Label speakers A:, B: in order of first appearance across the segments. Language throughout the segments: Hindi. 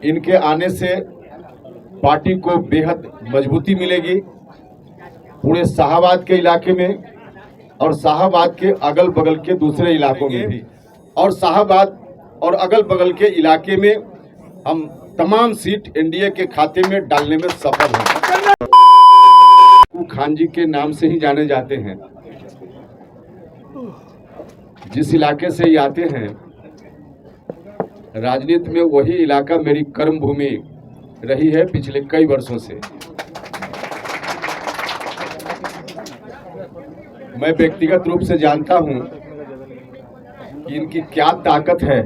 A: इनके आने से पार्टी को बेहद मजबूती मिलेगी पूरे शाहाबाद के इलाके में और शाहाबाद के अगल बगल के दूसरे इलाकों में भी। और शाहाबाद और अगल बगल के इलाके में हम तमाम सीट एनडीए के खाते में डालने में सफल हैं। खान जी के नाम से ही जाने जाते हैं। जिस इलाके से ये आते हैं, राजनीति में वही इलाका मेरी कर्म भूमि रही है पिछले कई वर्षों से। मैं व्यक्तिगत रूप से जानता हूं कि इनकी क्या ताकत है,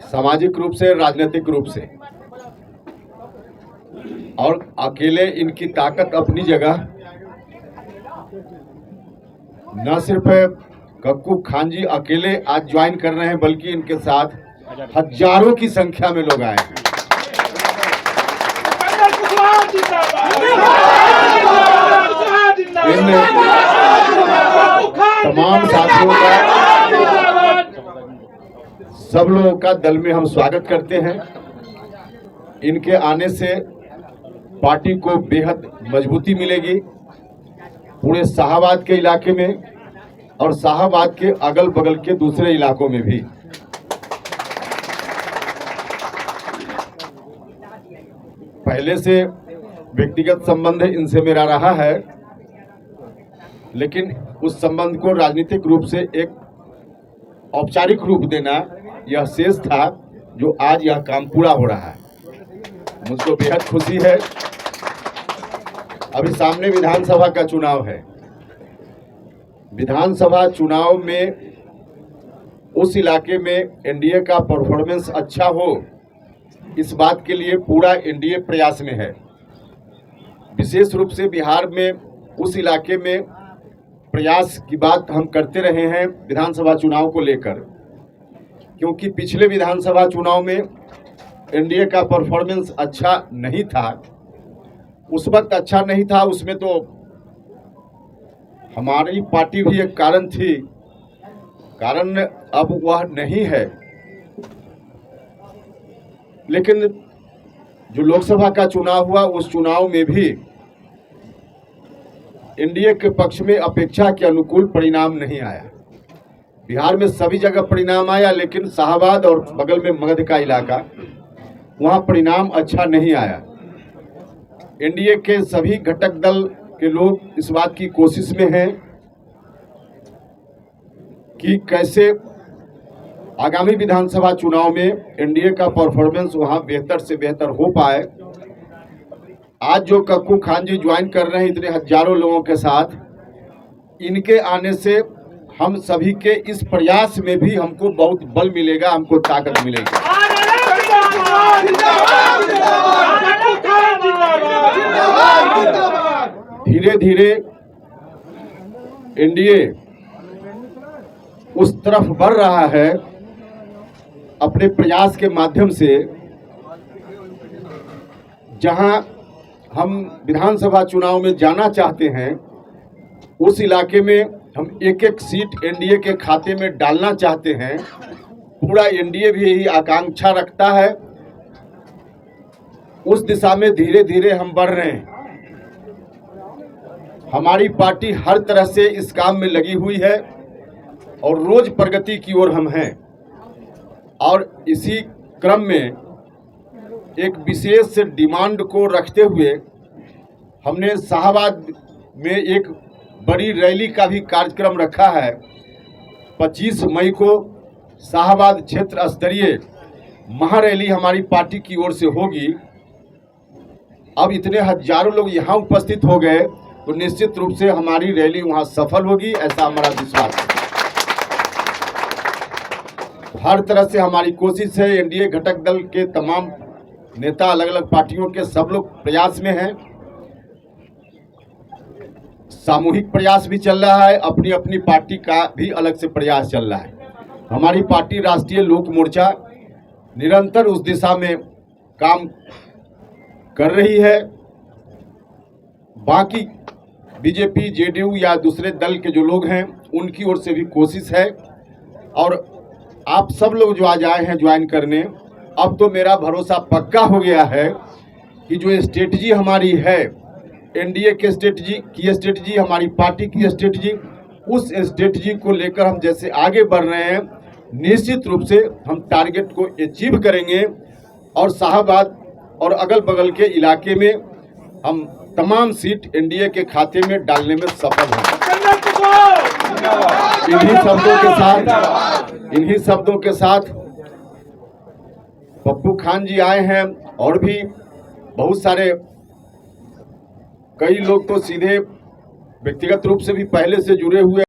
A: सामाजिक रूप से, राजनीतिक रूप से। और अकेले इनकी ताकत अपनी जगह, न सिर्फ कक्कू खान जी अकेले आज ज्वाइन कर रहे हैं, बल्कि इनके साथ हजारों की संख्या में लोग आए हैं। इन तमाम साथियों का, सब लोगों का दल में हम स्वागत करते हैं। इनके आने से पार्टी को बेहद मजबूती मिलेगी पूरे शाहाबाद के इलाके में और शाहाबाद के अगल बगल के दूसरे इलाकों में भी। पहले से व्यक्तिगत संबंध इनसे मेरा रहा है, लेकिन उस संबंध को राजनीतिक रूप से एक औपचारिक रूप देना यह शेष था, जो आज यह काम पूरा हो रहा है। मुझको बेहद खुशी है। अभी सामने विधानसभा का चुनाव है। विधानसभा चुनाव में उस इलाके में एनडीए का परफॉर्मेंस अच्छा हो, इस बात के लिए पूरा एनडीए प्रयास में है। विशेष रूप से बिहार में उस इलाके में प्रयास की बात हम करते रहे हैं विधानसभा चुनाव को लेकर, क्योंकि पिछले विधानसभा चुनाव में एनडीए का परफॉर्मेंस अच्छा नहीं था। उस वक्त अच्छा नहीं था, उसमें तो हमारी पार्टी भी एक कारण थी। कारण अब वह नहीं है, लेकिन जो लोकसभा का चुनाव हुआ, उस चुनाव में भी एनडीए के पक्ष में अपेक्षा के अनुकूल परिणाम नहीं आया। बिहार में सभी जगह परिणाम आया, लेकिन शाहाबाद और बगल में मगध का इलाका, वहां परिणाम अच्छा नहीं आया। एनडीए के सभी घटक दल के लोग इस बात की कोशिश में हैं कि कैसे आगामी विधानसभा चुनाव में एनडीए का परफॉर्मेंस वहां बेहतर से बेहतर हो पाए। आज जो कक्कू खान जी ज्वाइन कर रहे हैं इतने हजारों लोगों के साथ, इनके आने से हम सभी के इस प्रयास में भी हमको बहुत बल मिलेगा, हमको ताकत मिलेगी। धीरे धीरे एनडीए उस तरफ बढ़ रहा है अपने प्रयास के माध्यम से, जहां हम विधानसभा चुनाव में जाना चाहते हैं, उस इलाके में हम एक एक सीट एनडीए के खाते में डालना चाहते हैं। पूरा एनडीए भी यही आकांक्षा रखता है। उस दिशा में धीरे धीरे हम बढ़ रहे हैं। हमारी पार्टी हर तरह से इस काम में लगी हुई है और रोज प्रगति की ओर हम हैं। और इसी क्रम में एक विशेष डिमांड को रखते हुए हमने शाहाबाद में एक बड़ी रैली का भी कार्यक्रम रखा है। 25 मई को शाहाबाद क्षेत्र स्तरीय महारैली हमारी पार्टी की ओर से होगी। अब इतने हजारों लोग यहाँ उपस्थित हो गए, तो निश्चित रूप से हमारी रैली वहाँ सफल होगी, ऐसा हमारा विश्वास है। हर तरह से हमारी कोशिश है। एनडीए घटक दल के तमाम नेता, अलग अलग पार्टियों के सब लोग प्रयास में हैं। सामूहिक प्रयास भी चल रहा है, अपनी अपनी पार्टी का भी अलग से प्रयास चल रहा है। हमारी पार्टी राष्ट्रीय लोक मोर्चा निरंतर उस दिशा में काम कर रही है। बाकी बीजेपी, जेडीयू या दूसरे दल के जो लोग हैं, उनकी ओर से भी कोशिश है। और आप सब लोग जो आज आए हैं ज्वाइन करने, अब तो मेरा भरोसा पक्का हो गया है कि जो स्ट्रेटजी हमारी है, एनडीए के स्ट्रेटजी हमारी पार्टी की स्ट्रेटजी, उस स्ट्रेटजी को लेकर हम जैसे आगे बढ़ रहे हैं, निश्चित रूप से हम टारगेट को अचीव करेंगे और शाहबाद और अगल बगल के इलाके में हम तमाम सीट एनडीए के खाते में डालने में सफल हैं। इन्हीं शब्दों के साथ पप्पू खान जी आए हैं और भी बहुत सारे, कई लोग तो सीधे व्यक्तिगत रूप से भी पहले से जुड़े हुए